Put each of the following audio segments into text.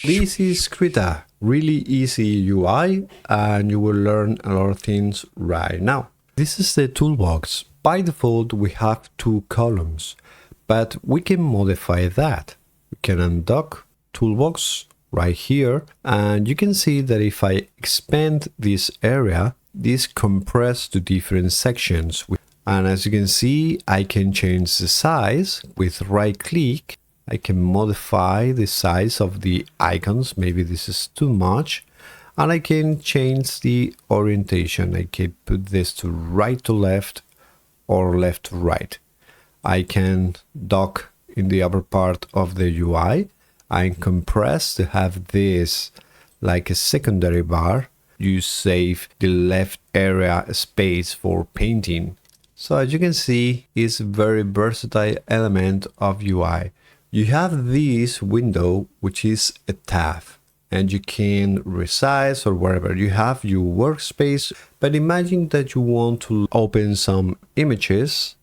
This is Krita, really easy UI, and you will learn a lot of things right now. This is the toolbox. By default, we have two columns, but we can modify that. We can undock toolbox right here, and you can see that if I expand this area, this compressed to different sections. And as you can see, I can change the size with right click. I can modify the size of the icons. Maybe this is too much. And I can change the orientation. I can put this to right to left or left to right. I can dock in the upper part of the UI. I compress to have this like a secondary bar. You save the left area space for painting. So as you can see, it's a very versatile element of UI. You have this window, which is a tab, and you can resize or wherever. You have your workspace, but imagine that you want to open some images.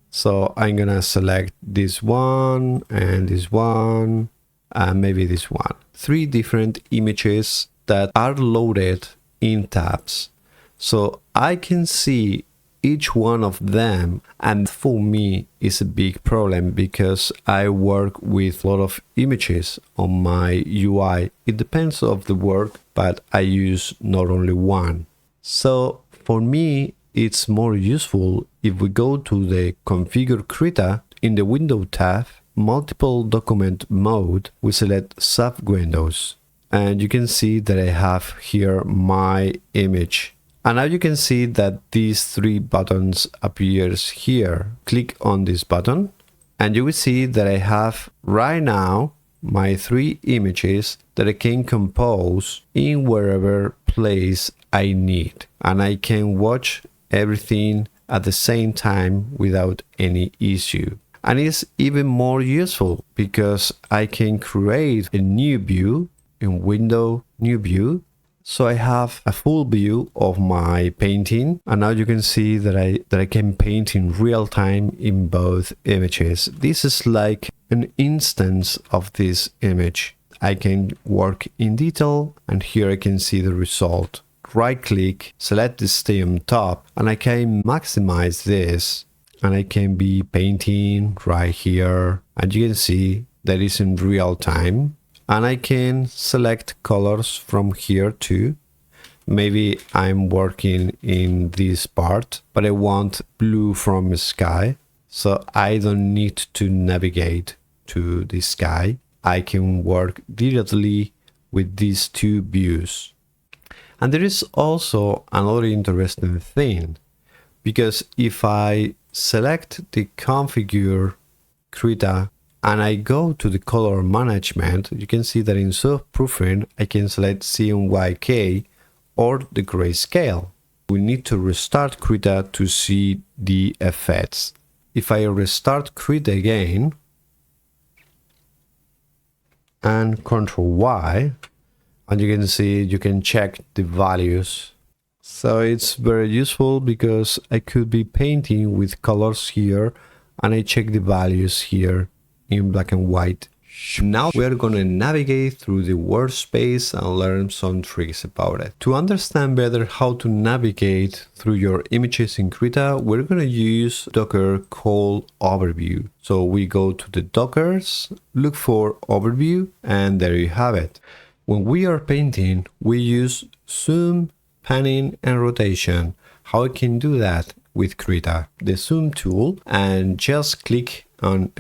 So I'm gonna select this one and this one, and maybe this one. 3 different images that are loaded in tabs. So I can see each one of them, and for me is a big problem because I work with a lot of images on my UI. It depends of the work, but I use not only one. So for me it's more useful if we go to the configure Krita in the window tab, multiple document mode, we select sub windows, and you can see that I have here my image. And now you can see that these 3 buttons appears here. Click on this button and you will see that I have right now my 3 images that I can compose in wherever place I need. And I can watch everything at the same time without any issue. And it's even more useful because I can create a new view in window, new view. So I have a full view of my painting, and now you can see that I can paint in real time in both images. This is like an instance of this image. I can work in detail, and here I can see the result. Right click, select the stay on top, and I can maximize this, and I can be painting right here, and you can see that is in real time. And I can select colors from here too. Maybe I'm working in this part, but I want blue from the sky. So I don't need to navigate to the sky. I can work directly with these 2 views. And there is also another interesting thing, because if I select the configure Krita and I go to the color management, you can see that in subproofing I can select CMYK or the grayscale. We need to restart Krita to see the effects. If I restart Krita again and Ctrl Y, and you can see you can check the values. So it's very useful because I could be painting with colors here and I check the values here in black and white. Now we are going to navigate through the workspace and learn some tricks about it. To understand better how to navigate through your images in Krita, we're going to use Docker called overview. So we go to the Dockers, look for overview, and there you have it. When we are painting, we use zoom, panning, and rotation. How I can do that with Krita? The zoom tool, and just click on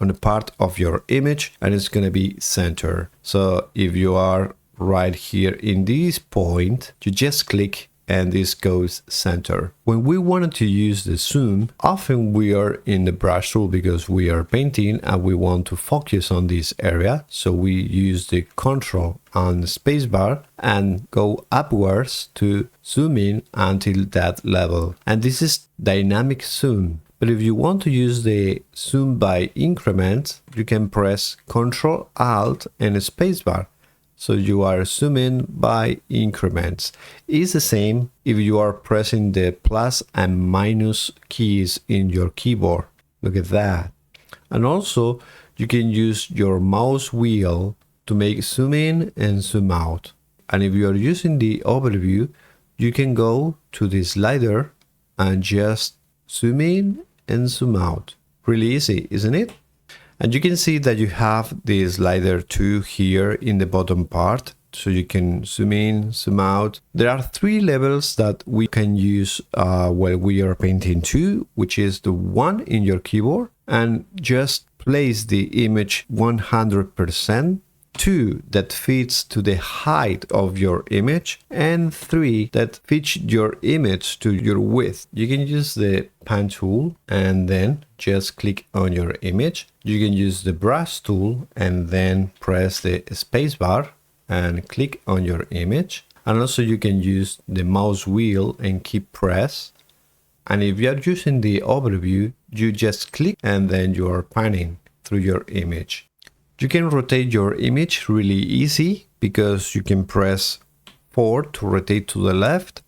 a part of your image and it's going to be center. So if you are right here in this point, you just click and this goes center. When we wanted to use the zoom, often we are in the brush tool because we are painting and we want to focus on this area. So we use the control and spacebar and go upwards to zoom in until that level. And this is dynamic zoom. But if you want to use the zoom by increment, you can press Ctrl, Alt, and Spacebar. So you are zooming by increments. It's the same if you are pressing the plus and minus keys in your keyboard. Look at that. And also, you can use your mouse wheel to make zoom in and zoom out. And if you are using the overview, you can go to the slider and just zoom in and zoom out. Really easy, isn't it? And you can see that you have the slider 2 here in the bottom part, so you can zoom in, zoom out. There are 3 levels that we can use while we are painting 2, which is the 1 in your keyboard, and just place the image 100%. 2 that fits to the height of your image, and 3 that fits your image to your width. You can use the pen tool and then just click on your image. You can use the brush tool and then press the spacebar and click on your image. And also you can use the mouse wheel and keep press. And if you are using the overview, you just click and then you are panning through your image. You can rotate your image really easy because you can press 4 to rotate to the left,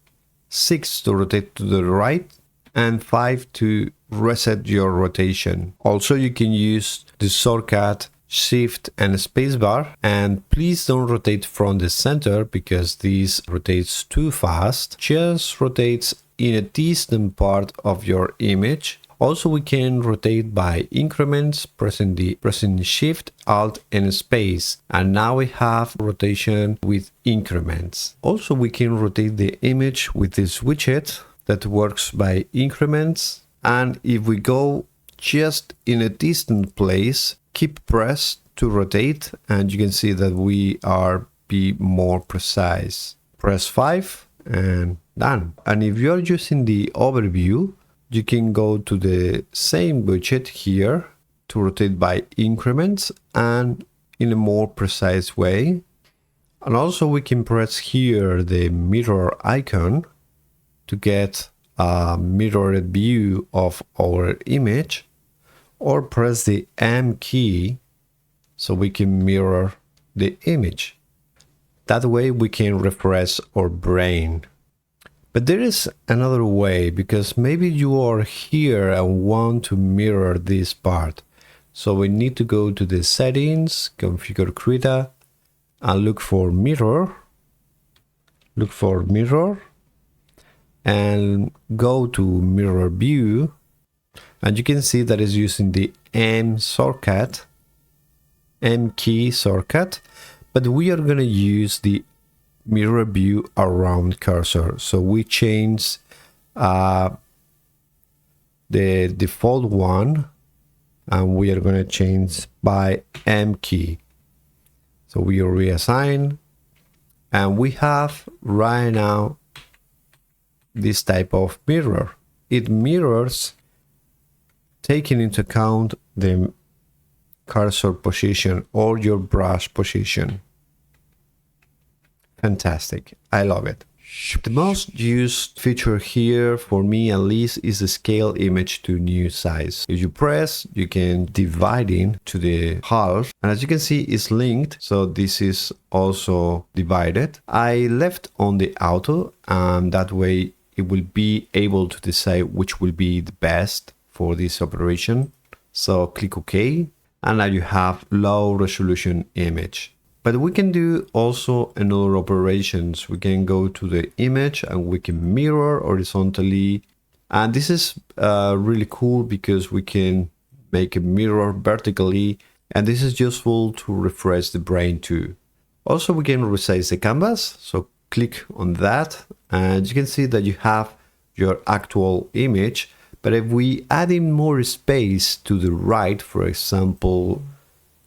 6 to rotate to the right, and 5 to reset your rotation. Also, you can use the shortcut Shift and Spacebar, and please don't rotate from the center because this rotates too fast. Just rotate in a distant part of your image. Also, we can rotate by increments, pressing Shift, Alt, and Space. And now we have rotation with increments. Also, we can rotate the image with this widget that works by increments. And if we go just in a distant place, keep press to rotate, and you can see that we are be more precise. Press 5 and done. And if you are using the overview, you can go to the same widget here to rotate by increments and in a more precise way. And also we can press here the mirror icon to get a mirrored view of our image, or press the M key so we can mirror the image. That way we can refresh our brain. But there is another way, because maybe you are here and want to mirror this part. So we need to go to the settings, configure Krita, and look for mirror. Look for mirror and go to mirror view. And you can see that it's using the M shortcut, M key shortcut, but we are going to use the mirror view around cursor. So we change the default one, and we are going to change by M key. So we reassign, and we have right now this type of mirror. It mirrors taking into account the cursor position or your brush position. Fantastic. I love it. The most used feature here, for me at least, is the scale image to new size. If you press, you can divide it to the half. And as you can see, it's linked. So this is also divided. I left on the auto, and that way it will be able to decide which will be the best for this operation. So click OK. And now you have low resolution image. But we can do also another operations. We can go to the image and we can mirror horizontally. And this is really cool because we can make a mirror vertically. And this is useful to refresh the brain too. Also, we can resize the canvas. So click on that and you can see that you have your actual image. But if we add in more space to the right, for example,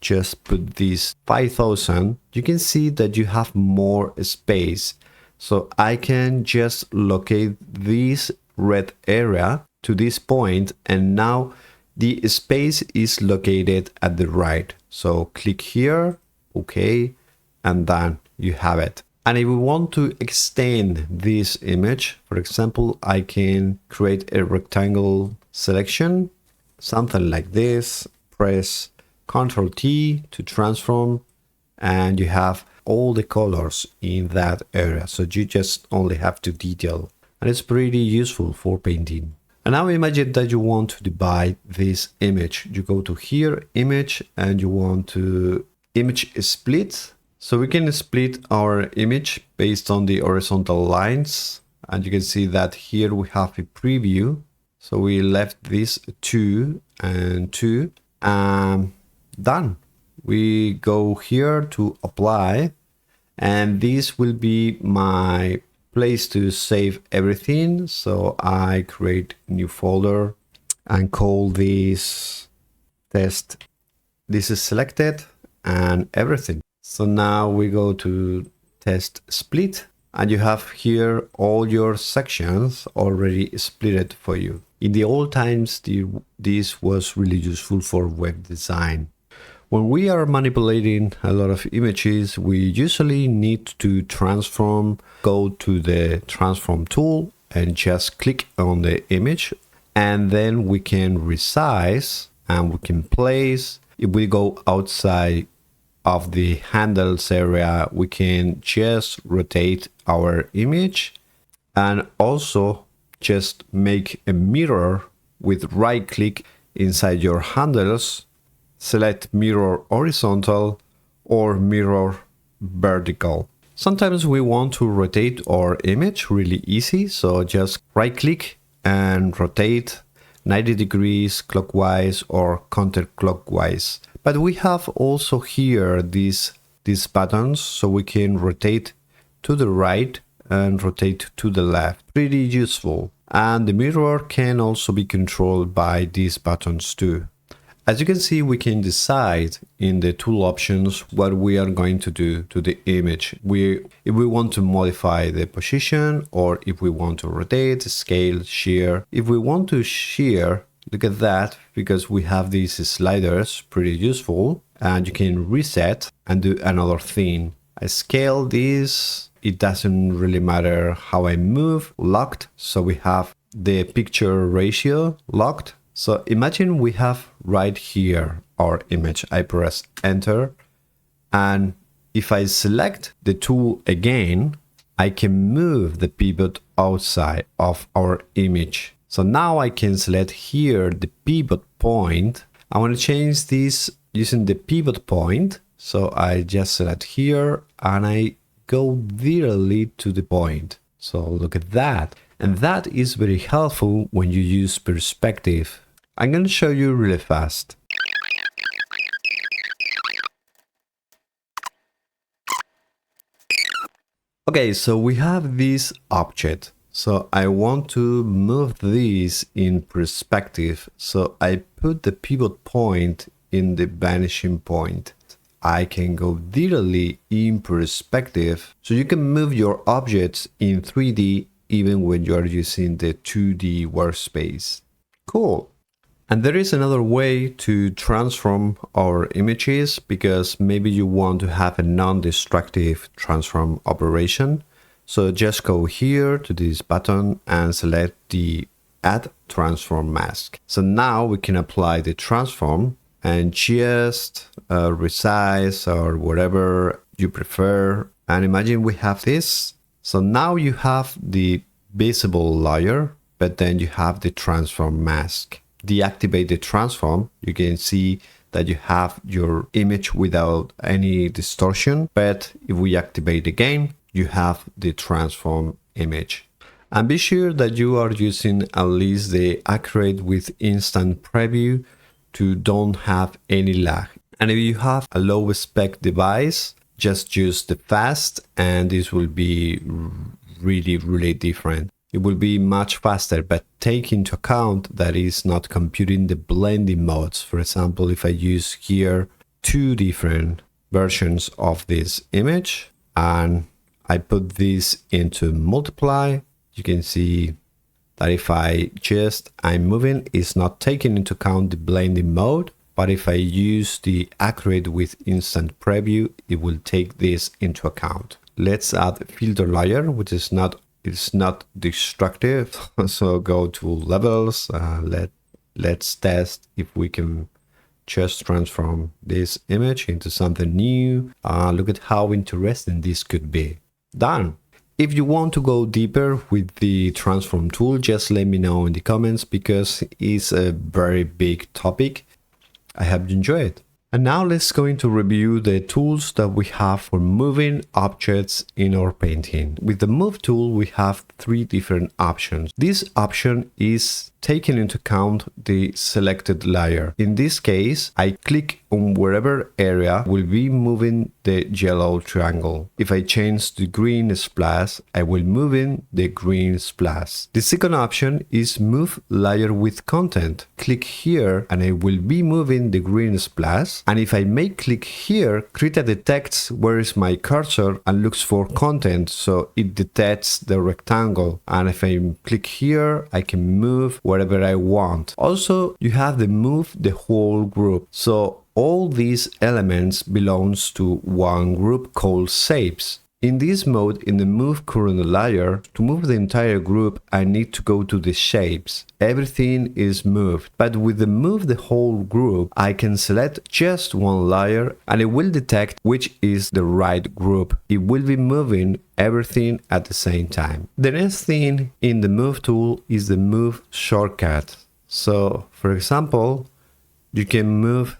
just put this 5000, you can see that you have more space. So I can just locate this red area to this point, and now the space is located at the right. So click here, OK, and then you have it. And if we want to extend this image, for example, I can create a rectangle selection, something like this, press Ctrl T to transform, and you have all the colors in that area. So you just only have to detail, and it's pretty useful for painting. And now imagine that you want to divide this image. You go to here, image, and you want to image split. So we can split our image based on the horizontal lines. And you can see that here we have a preview. So we left this 2 and 2. Done. We go here to apply. And this will be my place to save everything. So I create a new folder and call this test. This is selected and everything. So now we go to test split, and you have here all your sections already splitted for you. In the old times, this was really useful for web design. When we are manipulating a lot of images, we usually need to transform. Go to the transform tool and just click on the image, and then we can resize and we can place. If we go outside of the handles area, we can just rotate our image and also just make a mirror with right click inside your handles. Select mirror horizontal or mirror vertical. Sometimes we want to rotate our image really easy, so just right click and rotate 90 degrees clockwise or counterclockwise. But we have also here these buttons, so we can rotate to the right and rotate to the left. Pretty useful. And the mirror can also be controlled by these buttons too. As you can see, we can decide in the tool options what we are going to do to the image. If we want to modify the position, or if we want to rotate, scale, shear. If we want to shear, look at that, because we have these sliders, pretty useful, and you can reset and do another thing. I scale this, it doesn't really matter how I move, locked, so we have the picture ratio locked. So imagine we have right here our image. I press enter, and if I select the tool again, I can move the pivot outside of our image. So now I can select here the pivot point. I want to change this using the pivot point. So I just select here and I go directly to the point. So look at that. And that is very helpful when you use perspective. I'm going to show you really fast. Okay, so we have this object. So I want to move this in perspective. So I put the pivot point in the vanishing point. I can go directly in perspective. So you can move your objects in 3D even when you are using the 2D workspace. Cool. And there is another way to transform our images, because maybe you want to have a non-destructive transform operation. So just go here to this button and select the Add Transform Mask. So now we can apply the transform and just resize or whatever you prefer. And imagine we have this. So now you have the visible layer, but then you have the transform mask. Deactivate the transform, you can see that you have your image without any distortion. But if we activate again, you have the transform image. And be sure that you are using at least the accurate with instant preview to don't have any lag. And if you have a low spec device, just use the fast and this will be really different. It will be much faster, but take into account that it's not computing the blending modes. For example, if I use here 2 different versions of this image and I put this into multiply, you can see that if I'm moving, it's not taking into account the blending mode. But if I use the accurate with instant preview, it will take this into account. Let's add filter layer, which is not destructive. So go to levels. Let's test if we can just transform this image into something new. Look at how interesting this could be. Done. If you want to go deeper with the transform tool, just let me know in the comments, because it's a very big topic. I hope you enjoy it. And now let's go into review the tools that we have for moving objects in our painting. With the move tool, we have 3 different options. This option is taking into account the selected layer. In this case, I click on wherever area will be moving the yellow triangle. If I change the green splash, I will move in the green splash. The second option is move layer with content. Click here and I will be moving the green splash. And if I make click here, Krita detects where is my cursor and looks for content, so it detects the rectangle. And if I click here, I can move wherever I want. Also, you have the move the whole group. So all these elements belongs to one group called shapes. In this mode, in the move current layer, to move the entire group, I need to go to the shapes. Everything is moved. But with the move the whole group, I can select just one layer and it will detect which is the right group. It will be moving everything at the same time. The next thing in the move tool is the move shortcut. So, for example, you can move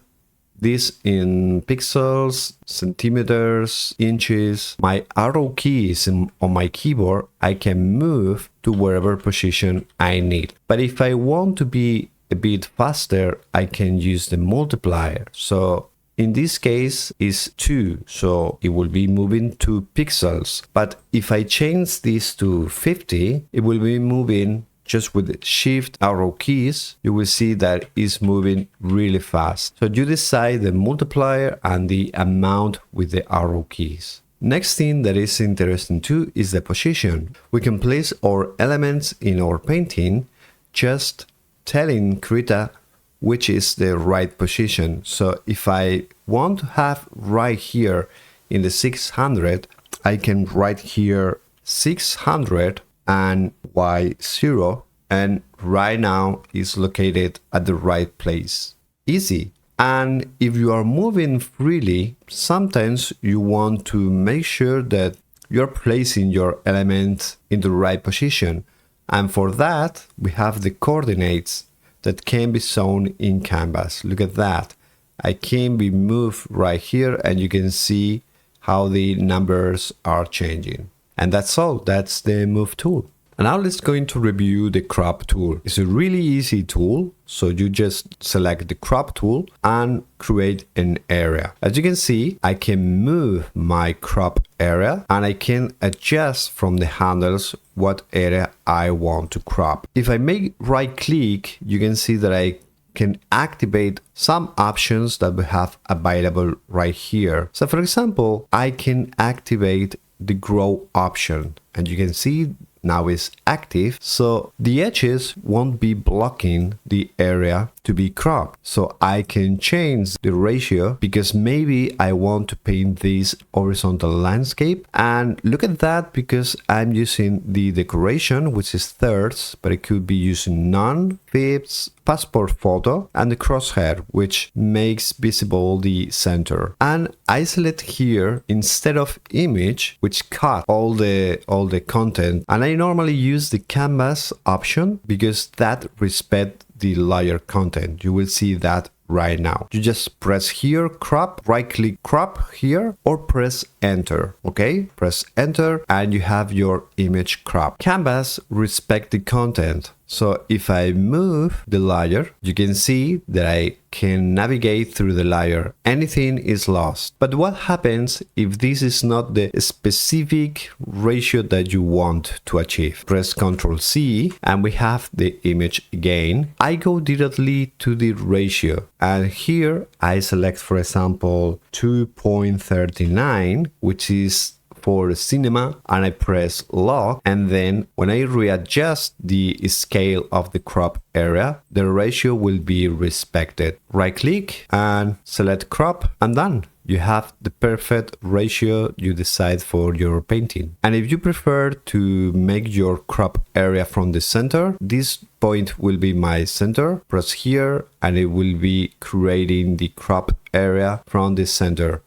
this in pixels, centimeters, inches. My arrow keys on my keyboard, I can move to wherever position I need. But if I want to be a bit faster, I can use the multiplier. So in this case is 2, so it will be moving 2 pixels. But if I change this to 50, it will be moving just with the shift arrow keys. You will see that it's moving really fast. So you decide the multiplier and the amount with the arrow keys. Next thing that is interesting too is the position. We can place our elements in our painting just telling Krita which is the right position. So if I want to have right here in the 600, I can write here 600 and Y0, and right now is located at the right place. Easy. And if you are moving freely, sometimes you want to make sure that you're placing your element in the right position. And for that, we have the coordinates that can be shown in Canvas. Look at that. I can be moved right here and you can see how the numbers are changing. And that's all. That's the move tool. And now let's go into review the crop tool. It's a really easy tool. So you just select the crop tool and create an area. As you can see, I can move my crop area and I can adjust from the handles what area I want to crop. If I make right click, you can see that I can activate some options that we have available right here. So for example, I can activate the grow option and you can see now it's active, so the edges won't be blocking the area to be cropped. So I can change the ratio because maybe I want to paint this horizontal landscape, and look at that, because I'm using the decoration which is thirds, but it could be using none, fifths, passport photo, and the crosshair which makes visible the center. And I select here instead of image, which cut all the content, and I normally use the canvas option because that respects the layer content. You will see that right now. You just press here, crop, right click, crop here, or press enter. Okay, press enter and you have your image crop. Canvas respect the content. So if I move the layer, you can see that I can navigate through the layer. Anything is lost. But what happens if this is not the specific ratio that you want to achieve? Press Ctrl C and we have the image again. I go directly to the ratio and here I select, for example, 2.39, which is for cinema, and I press lock, and then when I readjust the scale of the crop area, the ratio will be respected. Right click and select crop and done. You have the perfect ratio you decide for your painting. And if you prefer to make your crop area from the center, this point will be my center. Press here and it will be creating the crop area from the center.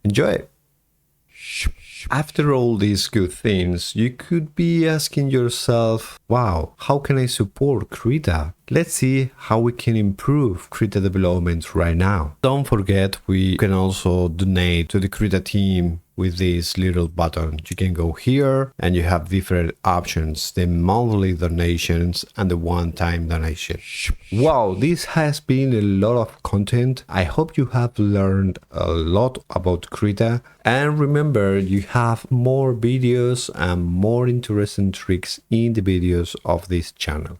Enjoy! After all these good things, you could be asking yourself, wow, how can I support Krita? Let's see how we can improve Krita development right now. Don't forget, we can also donate to the Krita team with this little button. You can go here and you have different options, the monthly donations and the one-time donation. Wow, this has been a lot of content. I hope you have learned a lot about Krita. And remember, you have more videos and more interesting tricks in the videos of this channel.